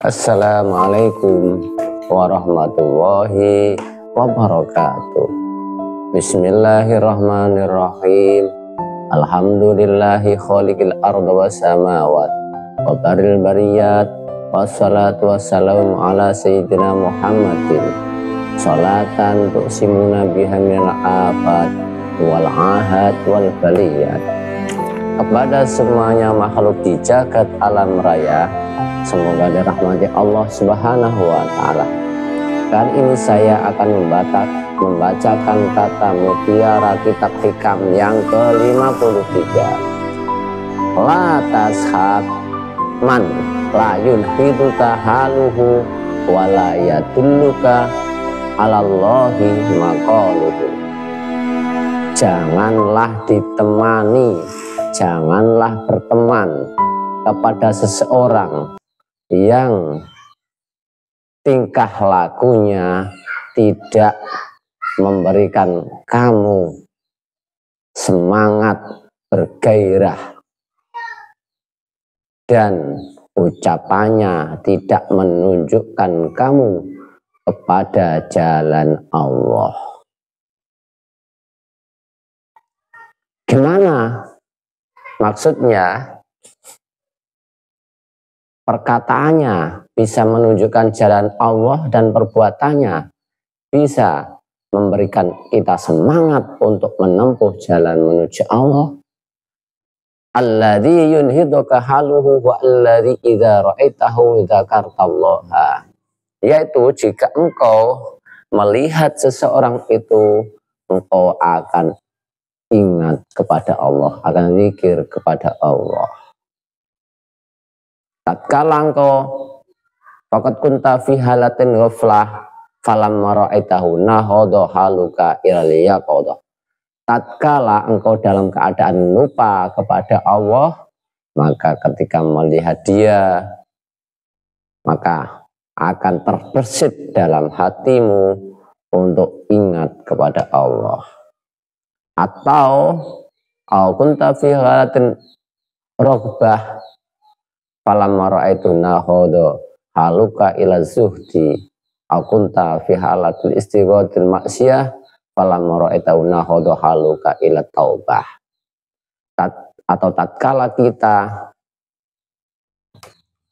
Assalamualaikum warahmatullahi wabarakatuh. Bismillahirrahmanirrahim. Alhamdulillahi khaliqil arda was samawat wa baril bariyat. Wassalatu wassalamu ala sayyidina Muhammadin. Salatan tu'simuna biha minal afat wal ahad wal baliyat. Kepada semuanya makhluk di jagat alam raya, semoga dirahmati Allah Subhanahu wa Ta'ala. Kali ini saya akan membacakan kata mutiara kitab hikam yang ke-53. La tashab man la yunhiduka haluhu wa la yadulluka alallahi maqaluhu. Janganlah ditemani, janganlah berteman kepada seseorang yang tingkah lakunya tidak memberikan kamu semangat bergairah dan ucapannya tidak menunjukkan kamu kepada jalan Allah. Gimana maksudnya? Perkataannya bisa menunjukkan jalan Allah dan perbuatannya bisa memberikan kita semangat untuk menempuh jalan menuju Allah. Alladzi yunhiduka haluhu wa alladzi idza ra'aitahu dzakartallaha. Yaitu jika engkau melihat seseorang itu, engkau akan ingat kepada Allah, akan zikir kepada Allah. Tatkala engkau faqad kunta fi halatin ghaflah falamma ra'aitahu nahadha haluka ilal yaqadha. Tatkala engkau dalam keadaan lupa kepada Allah, maka ketika melihat dia, maka akan terbersit dalam hatimu untuk ingat kepada Allah. Atau kunta fi halatin raghbah falamma ra'aitu nahadha haluka ila zuhdi kunta fi halatil istighathil maksiyah falamma ra'aitu nahadha haluka ila taubah. Atau tatkala kita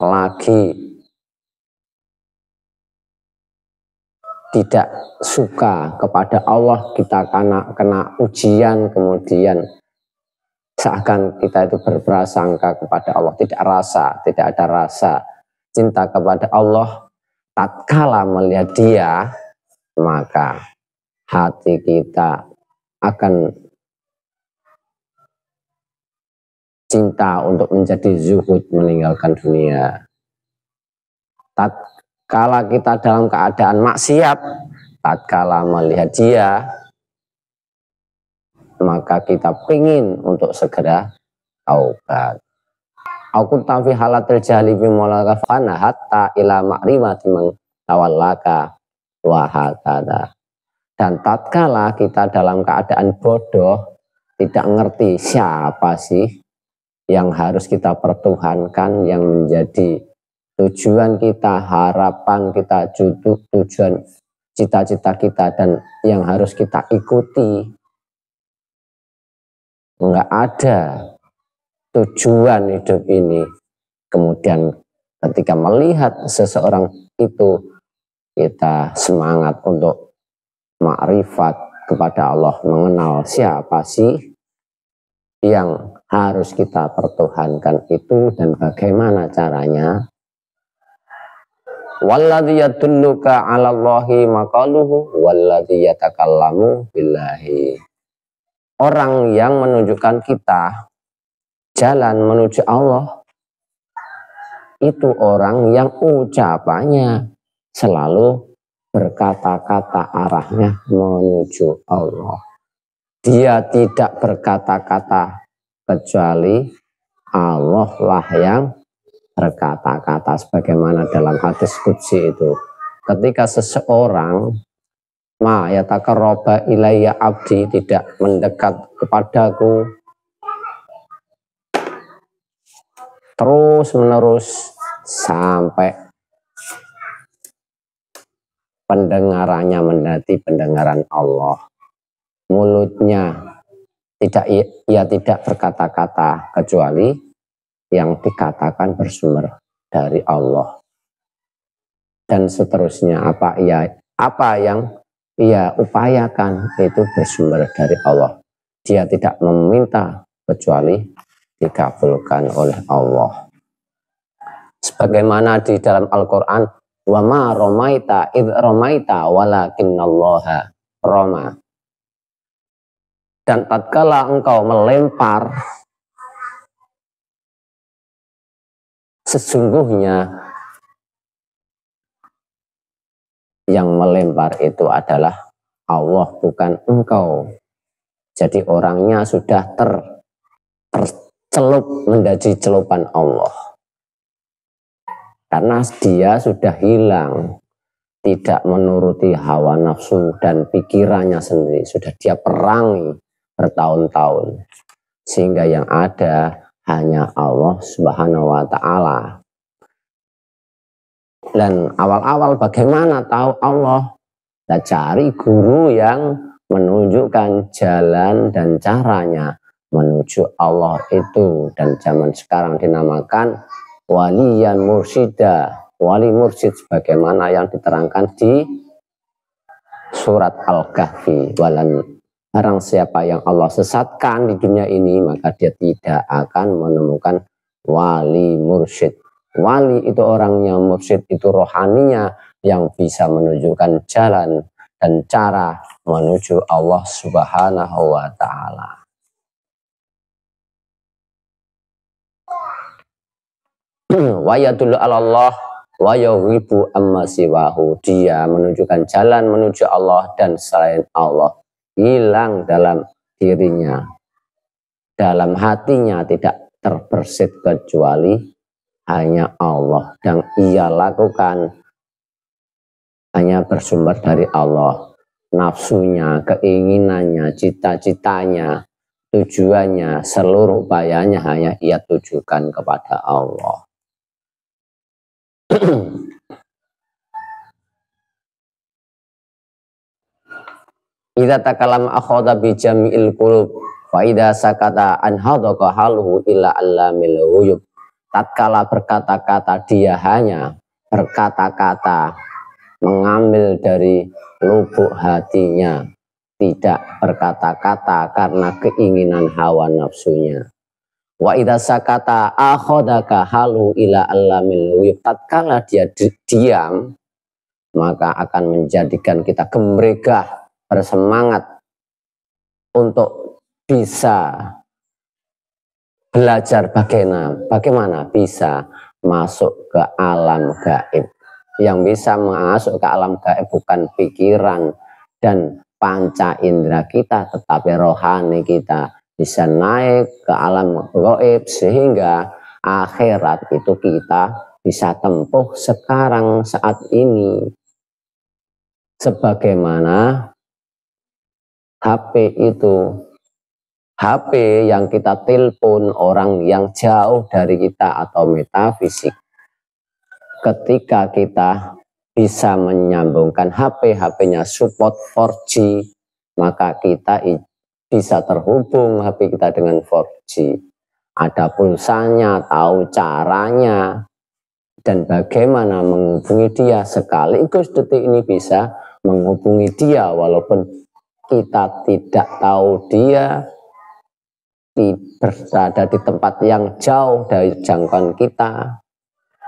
lagi tidak suka kepada Allah, kita kena ujian, kemudian seakan kita itu berprasangka kepada Allah, tidak ada rasa cinta kepada Allah. Tatkala melihat dia, maka hati kita akan cinta untuk menjadi zuhud, meninggalkan dunia. Tatkala kita dalam keadaan maksiat, tatkala melihat dia, maka kita pingin untuk segera taubat. Aku tafi halatil jahli bi maulaka fana hatta ila ma'rifati man tawallaka wa hakada. Dan tatkala kita dalam keadaan bodoh, tidak ngerti siapa sih yang harus kita pertuhankan, yang menjadi tujuan kita, harapan kita, tujuan cita-cita kita, dan yang harus kita ikuti. Enggak ada tujuan hidup ini. Kemudian ketika melihat seseorang itu, kita semangat untuk makrifat kepada Allah, mengenal siapa sih yang harus kita pertuhankan itu dan bagaimana caranya. Walladzi yadulluka 'alallahi maqaluhu walladzi yatakallamu billahi. Orang yang menunjukkan kita jalan menuju Allah itu orang yang ucapannya selalu berkata-kata arahnya menuju Allah. Dia tidak berkata-kata kecuali Allah lah yang berkata-kata, sebagaimana dalam hadis qudsi itu. Ketika seseorang ma yataqarraba ilayya abdi, tidak mendekat kepadaku terus menerus sampai pendengarannya mendati pendengaran Allah. Mulutnya ia tidak berkata-kata kecuali yang dikatakan bersumber dari Allah. Dan seterusnya apa yang ia upayakan itu bersumber dari Allah. Dia tidak meminta kecuali dikabulkan oleh Allah. Sebagaimana di dalam Al-Quran, wa ma romaita id romaita walakinnallaha roma. Dan tatkala engkau melempar, sesungguhnya yang melempar itu adalah Allah, bukan engkau. Jadi orangnya sudah tercelup menjadi celupan Allah. Karena dia sudah hilang, tidak menuruti hawa nafsu dan pikirannya sendiri. Sudah dia perangi bertahun-tahun. Sehingga yang ada hanya Allah Subhanahu wa ta'ala. Dan awal-awal bagaimana tahu Allah? Kita cari guru yang menunjukkan jalan dan caranya menuju Allah itu. Dan zaman sekarang dinamakan waliyan mursyida, wali mursyid, sebagaimana yang diterangkan di surat Al-Kahfi. Barang siapa yang Allah sesatkan di dunia ini, maka dia tidak akan menemukan wali mursyid. Wali itu orangnya, mursyid itu rohaninya yang bisa menunjukkan jalan dan cara menuju Allah Subhanahu wa ta'ala. Wa yadullu 'ala Allah wa yughibu amma siwahu. Dia menunjukkan jalan menuju Allah dan selain Allah hilang dalam dirinya, dalam hatinya tidak terbersit kecuali hanya Allah, dan ia lakukan hanya bersumber dari Allah. Nafsunya, keinginannya, cita-citanya, tujuannya, seluruh upayanya hanya ia tujukan kepada Allah. Idza takallam akhadha bi jami'il qulub fa idza sakata an hadaka haluhu illa allamil ghuyub. Tatkala berkata-kata dia hanya berkata-kata mengambil dari lubuk hatinya, tidak berkata-kata karena keinginan hawa nafsunya. Wa idza sakata akhadaka haluhu illa allamil ghuyub. Tatkala dia diam, maka akan menjadikan kita gemregah, bersemangat untuk bisa belajar bagaimana bisa masuk ke alam gaib. Yang bisa masuk ke alam gaib bukan pikiran dan panca indera kita, tetapi rohani kita bisa naik ke alam gaib, sehingga akhirat itu kita bisa tempuh sekarang saat ini. Sebagaimana HP itu, HP yang kita telepon orang yang jauh dari kita atau metafisik. Ketika kita bisa menyambungkan HP-nya support 4G, maka kita bisa terhubung HP kita dengan 4G. Ada pulsanya, tahu caranya, dan bagaimana menghubungi dia. Sekaligus detik ini bisa menghubungi dia walaupun kita tidak tahu dia berada di tempat yang jauh dari jangkauan kita,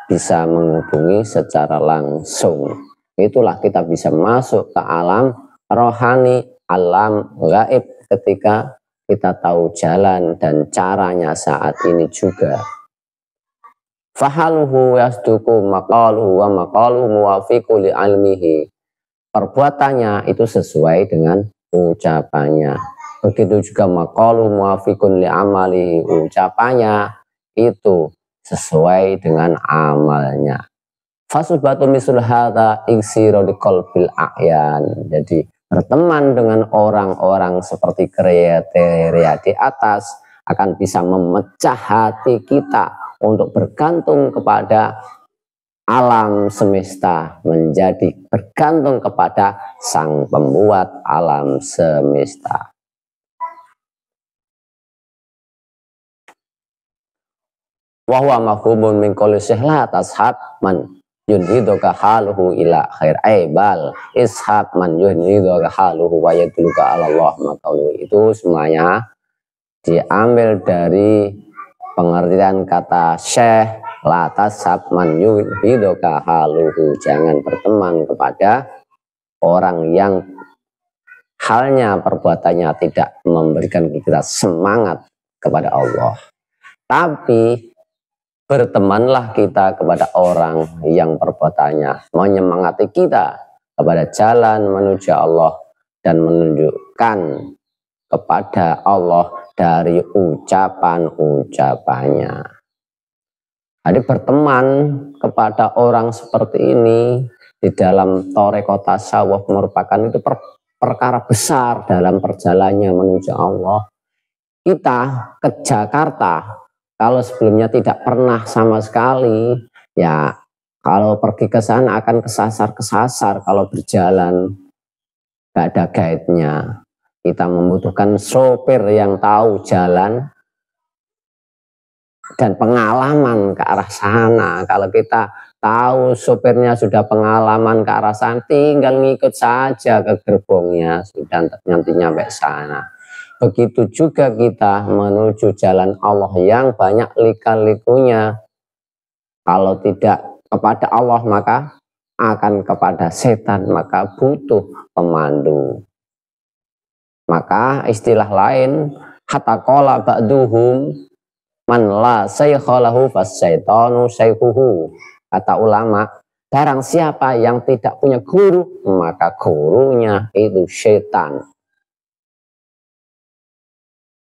bisa menghubungi secara langsung. Itulah kita bisa masuk ke alam rohani, alam gaib, ketika kita tahu jalan dan caranya saat ini juga. Fahaluhu yasduku maqaluhu wa maqaluhu muwafiqu li ilmihi. Perbuatannya itu sesuai dengan ucapannya. Begitu juga maqalu muwafiqun li amali, ucapannya itu sesuai dengan amalnya. Fasubatu misl hadza iksiru liqalbil a'yan. Jadi berteman dengan orang-orang seperti kriteria di atas akan bisa memecah hati kita untuk bergantung kepada alam semesta menjadi bergantung kepada sang pembuat alam semesta. Wa huwa mafhumun min qouli la tashab man yunhiduka haluhu ila khair aibal ishab man yunhiduka haluhu wa yadluka ala Allah maqalu. Itu semuanya diambil dari pengertian kata syekh la tashab man yunhiduka haluhu, jangan berteman kepada orang yang halnya perbuatannya tidak memberikan kita semangat kepada Allah, tapi bertemanlah kita kepada orang yang perbuatannya menyemangati kita kepada jalan menuju Allah dan menunjukkan kepada Allah dari ucapan-ucapannya. Jadi berteman kepada orang seperti ini di dalam thariqah tasawuf merupakan itu perkara besar dalam perjalanannya menuju Allah. Kita ke Jakarta, kalau sebelumnya tidak pernah sama sekali, ya kalau pergi ke sana akan kesasar-kesasar kalau berjalan, gak ada guide-nya. Kita membutuhkan sopir yang tahu jalan dan pengalaman ke arah sana. Kalau kita tahu sopirnya sudah pengalaman ke arah sana, tinggal ngikut saja ke gerbongnya, sudah nanti nyampe sana. Begitu juga kita menuju jalan Allah yang banyak lika-likunya. Kalau tidak kepada Allah maka akan kepada setan, maka butuh pemandu. Maka istilah lain, hatta qala ba'duhum man la saykhalahu fasyaitanu saykhuhu. Kata ulama, barang siapa yang tidak punya guru, maka gurunya itu setan.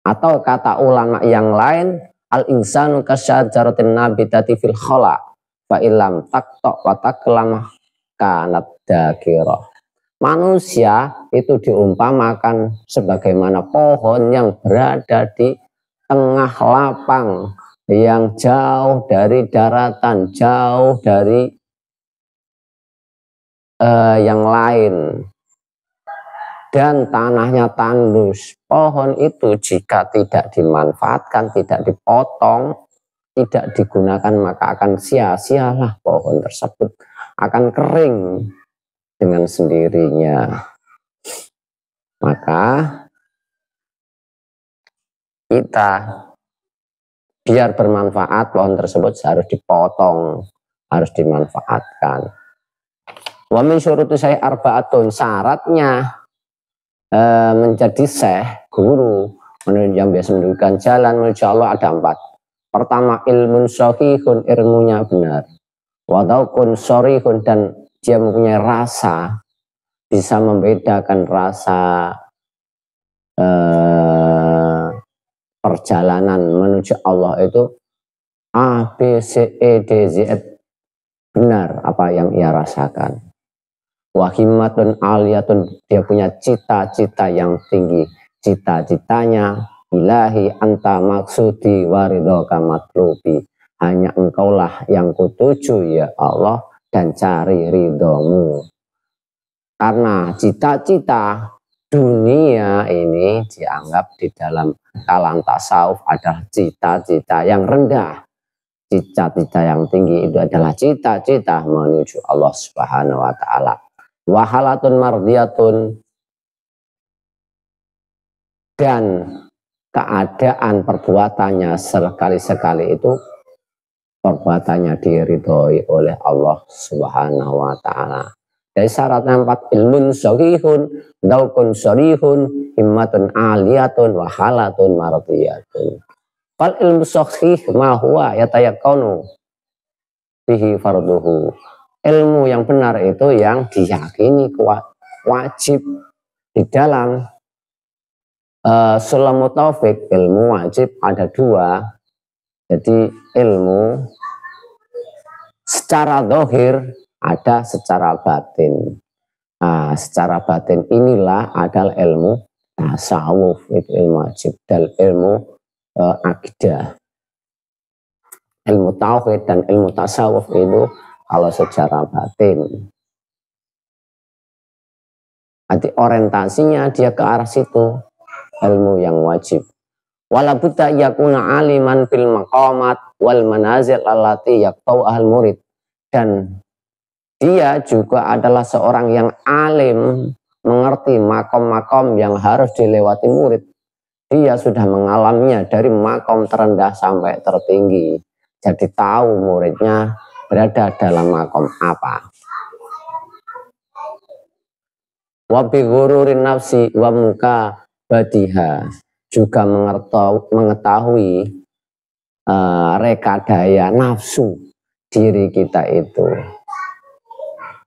Atau kata ulama yang lain, al-insanu kasyajaratin nabitati fil khala fa illam taqta wa taklam kanat dakira. Manusia itu diumpamakan sebagaimana pohon yang berada di tengah lapang yang jauh dari daratan, jauh dari yang lain, dan tanahnya tandus. Pohon itu jika tidak dimanfaatkan, tidak dipotong, tidak digunakan, maka akan sia-sialah pohon tersebut, akan kering dengan sendirinya. Maka kita biar bermanfaat, pohon tersebut harus dipotong, harus dimanfaatkan. Wa min syuruti syai' arba'atun, syaratnya menjadi syekh, guru yang biasa menunjukkan jalan menuju Allah ada 4. Pertama, ilmun shahihun, ilmunya benar. Wa dzauqun sharihun, dan dia mempunyai rasa, bisa membedakan rasa perjalanan menuju Allah itu A, B, C, E, D, Z, benar apa yang ia rasakan. Wahimmatun aliyatun, dia punya cita-cita yang tinggi. Cita-citanya, ilahi anta maksudi waridhoka matlubi, hanya engkaulah yang kutuju ya Allah, dan cari ridhomu. Karena cita-cita dunia ini dianggap di dalam kalam tasawuf adalah cita-cita yang rendah. Cita-cita yang tinggi itu adalah cita-cita menuju Allah Subhanahu wa ta'ala. Wahalatun mardiyatun, dan keadaan perbuatannya sekali-sekali itu perbuatannya diridhoi oleh Allah Subhanahu wa ta'ala. Dari syaratnya 4, ilmun shahihun, dzauqun sharihun, himmatun aliyatun, wahalatun mardiyatun. Fal ilmu shahih ma huwa yatayaqqanu bihi farduhu. Ilmu yang benar itu yang diyakini wajib. Di dalam Sulamut Taufik, ilmu wajib ada 2. Jadi ilmu secara zahir, ada secara batin. Nah, secara batin inilah adalah ilmu tasawuf, itu ilmu wajib, dan ilmu akidah. Ilmu tauhid dan ilmu tasawuf itu kalau secara batin. Nanti orientasinya dia ke arah situ, ilmu yang wajib. Wala budda yakuna aliman fil maqamat wal manazil allati yaqtau al murid. Dan dia juga adalah seorang yang alim, mengerti makom-makom yang harus dilewati murid. Dia sudah mengalaminya dari makom terendah sampai tertinggi. Jadi tahu muridnya berada dalam makom apa. Wa bi ghururin nafsi wa muka badiha, juga mengetahui rekadaya nafsu diri kita itu,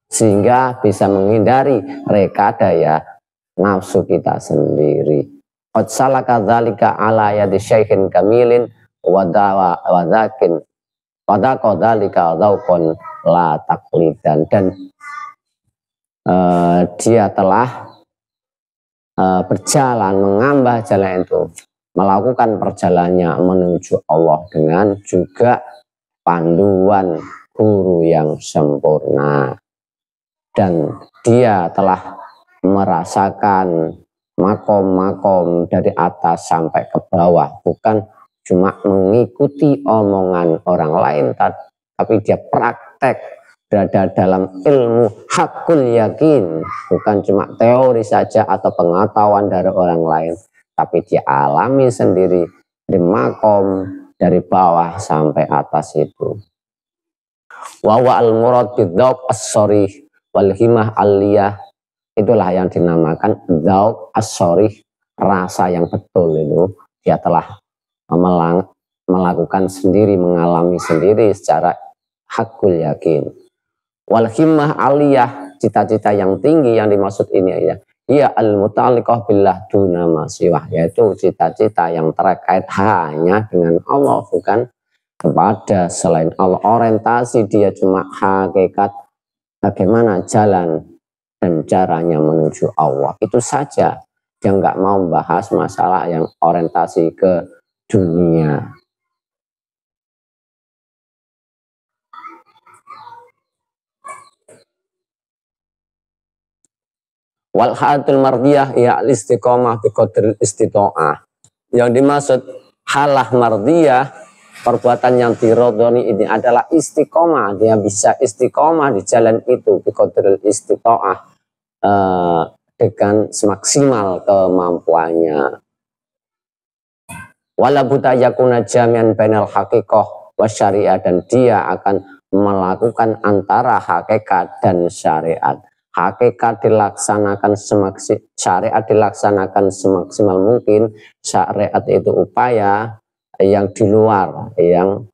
sehingga bisa menghindari rekadaya nafsu kita sendiri. Qad salaka dzalika ala yadi syaikhin kamilin wa dzakin pada dzalika dzauqan la taqlidan. Dan dia telah berjalan mengambah jalan itu, melakukan perjalanannya menuju Allah dengan juga panduan guru yang sempurna. Dan dia telah merasakan makom-makom dari atas sampai ke bawah, bukan cuma mengikuti omongan orang lain, tapi dia praktek, berada dalam ilmu hakul yakin, bukan cuma teori saja atau pengetahuan dari orang lain, tapi dia alami sendiri di makom dari bawah sampai atas itu. Wa al murad bidzauq as-sharih wal himah aliyah, itulah yang dinamakan dzauq as-sharih, rasa yang betul itu. Dia telah melakukan sendiri, mengalami sendiri secara hakul yakin. Wal himmah aliyah, cita-cita yang tinggi yang dimaksud ini ya, ia al-muta'alliqah billah duna ma siwah, yaitu cita-cita yang terkait hanya dengan Allah, bukan kepada selain Allah. Orientasi dia cuma hakikat, bagaimana jalan dan caranya menuju Allah, itu saja. Dia nggak mau membahas masalah yang orientasi ke dunia. Wal halatul mardiyah ya istiqomah bi qadril istita'ah. Yang dimaksud halah mardiyah, perbuatan yang dirodoni ini adalah istiqomah. Dia bisa istiqomah di jalan itu bi qadril istita'ah, dengan semaksimal kemampuannya. Wala buta yakuna jami'an bainal haqiqah wa syariah, dan dia akan melakukan antara hakikat dan syariat. Hakikat dilaksanakan syariat dilaksanakan semaksimal mungkin. Syariat itu upaya yang di luar, yang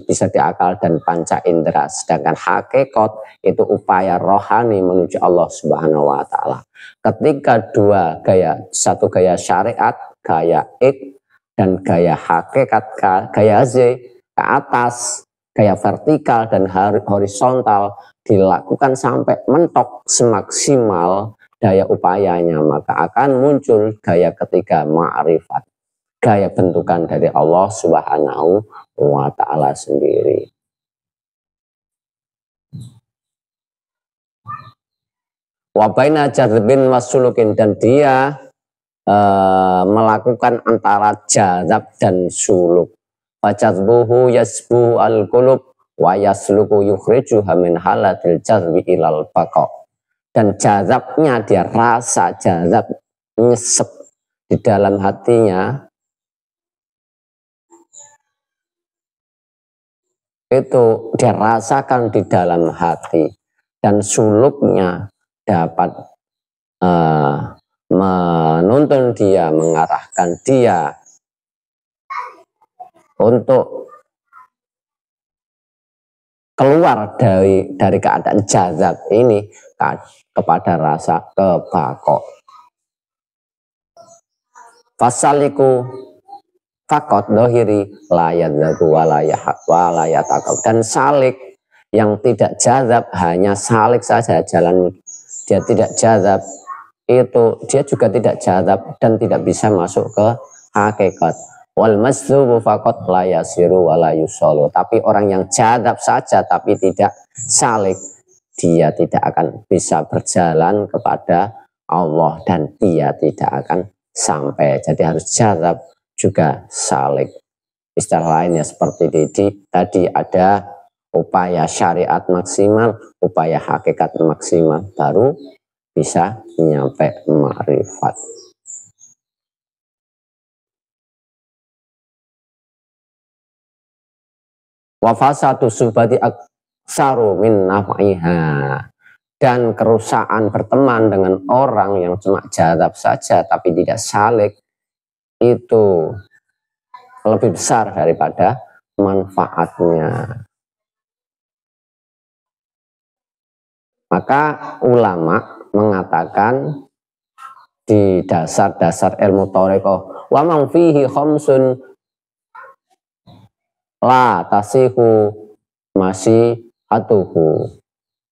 bisa diakal dan panca indera. Sedangkan hakikat itu upaya rohani menuju Allah Subhanahu wa Ta'ala. Ketika dua gaya, satu gaya syariat, gaya ik, dan gaya hakikat, gaya z, ke atas, gaya vertikal dan horizontal, dilakukan sampai mentok semaksimal daya upayanya, maka akan muncul gaya ketiga, ma'rifat, gaya bentukan dari Allah Subhanahu wa Ta'ala sendiri. Wa baina jadzbin wasulukin, dan dia melakukan antara jadzab dan suluk. Fajadzbuhu yasbu al-qulub wa yasluku yukhrijuha min halatil jazbi ilal baqa. Dan jazabnya, dia rasa jazab nyesep di dalam hatinya, itu dia rasakan di dalam hati, dan suluknya dapat menuntun dia, mengarahkan dia untuk keluar dari keadaan jazab ini kepada rasa kebako. Fasaliku fakot dohiri layat zagu walayatakaw, dan salik yang tidak jazab hanya salik saja jalan, dia tidak jazab, itu dia juga tidak jazab dan tidak bisa masuk ke hakikat. Wal masdzubu faqat la yasiru wa la yusallu. Tapi orang yang jadab saja tapi tidak salik, dia tidak akan bisa berjalan kepada Allah dan dia tidak akan sampai. Jadi harus jadab juga salik. Istilah lainnya seperti tadi ada upaya syariat maksimal, upaya hakikat maksimal, baru bisa nyampe ma'rifat. Wa fasadu subhati aksaru min naf'iha. Dan kerusakan berteman dengan orang yang cuma jadab saja tapi tidak salik itu lebih besar daripada manfaatnya. Maka ulama mengatakan di dasar-dasar ilmu thariqah, wa man fihi khamsun la tasihu masihatuhu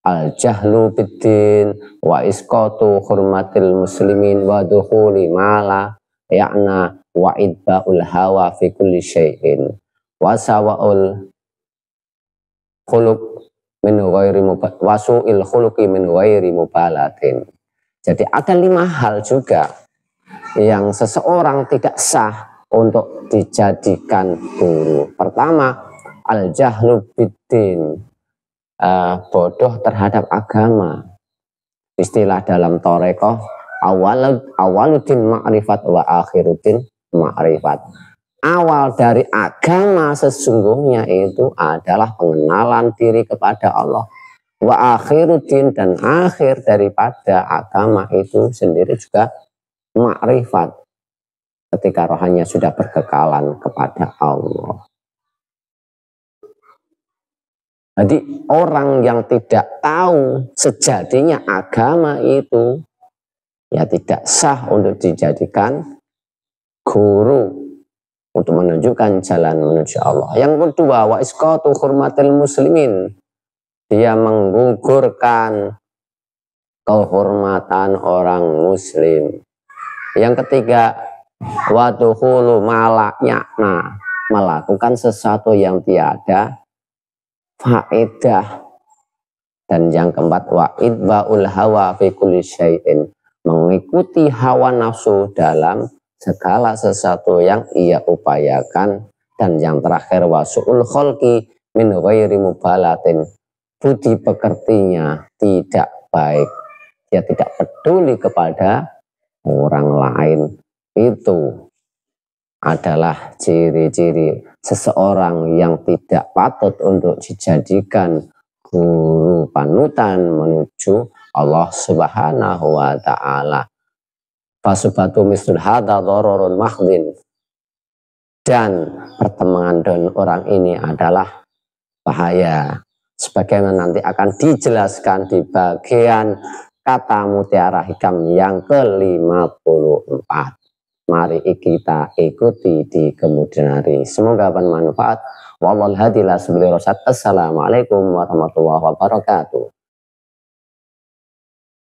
al-jahlu biddin wa isqatu hurmatil muslimin wa dukhuli mala ya'na wa idba'ul hawa fi kulli syai'in wa sawa'ul khuluq min ghairi wasu'il khuluqi min ghairi mubalatin. Jadi ada 5 hal juga yang seseorang tidak sah untuk dijadikan guru. Pertama, al-jahlu biddin, bodoh terhadap agama. Istilah dalam thariqah, awaluddin ma'rifat wa akhiruddin ma'rifat. Awal dari agama sesungguhnya itu adalah pengenalan diri kepada Allah. Wa akhiruddin, dan akhir daripada agama itu sendiri juga ma'rifat. Ketika rohanya sudah berkekalan kepada Allah. Jadi orang yang tidak tahu sejatinya agama itu, ya tidak sah untuk dijadikan guru untuk menunjukkan jalan menuju Allah. Yang kedua, wa isqatu hurmatil muslimin, dia menggugurkan kehormatan orang muslim. Yang ketiga, wa dukhulu malaknya, melakukan sesuatu yang tiada faedah. Dan yang keempat, wa idba'ul hawa fi kulli syai'in, mengikuti hawa nafsu dalam segala sesuatu yang ia upayakan. Dan yang terakhir, wa su'ul khalqi min ghairi mubalatin, budi pekertinya tidak baik, dia tidak peduli kepada orang lain. Itu adalah ciri-ciri seseorang yang tidak patut untuk dijadikan guru panutan menuju Allah Subhanahu wa ta'ala. Fasubatu mislul hadza dhararun mahdin, dan pertemanan dengan orang ini adalah bahaya, sebagaimana nanti akan dijelaskan di bagian kata mutiara hikam yang ke-54. Mari kita ikuti di kemudian hari. Semoga bermanfaat. Wallahul hadi la sabila rasyad. Assalamualaikum warahmatullahi wabarakatuh.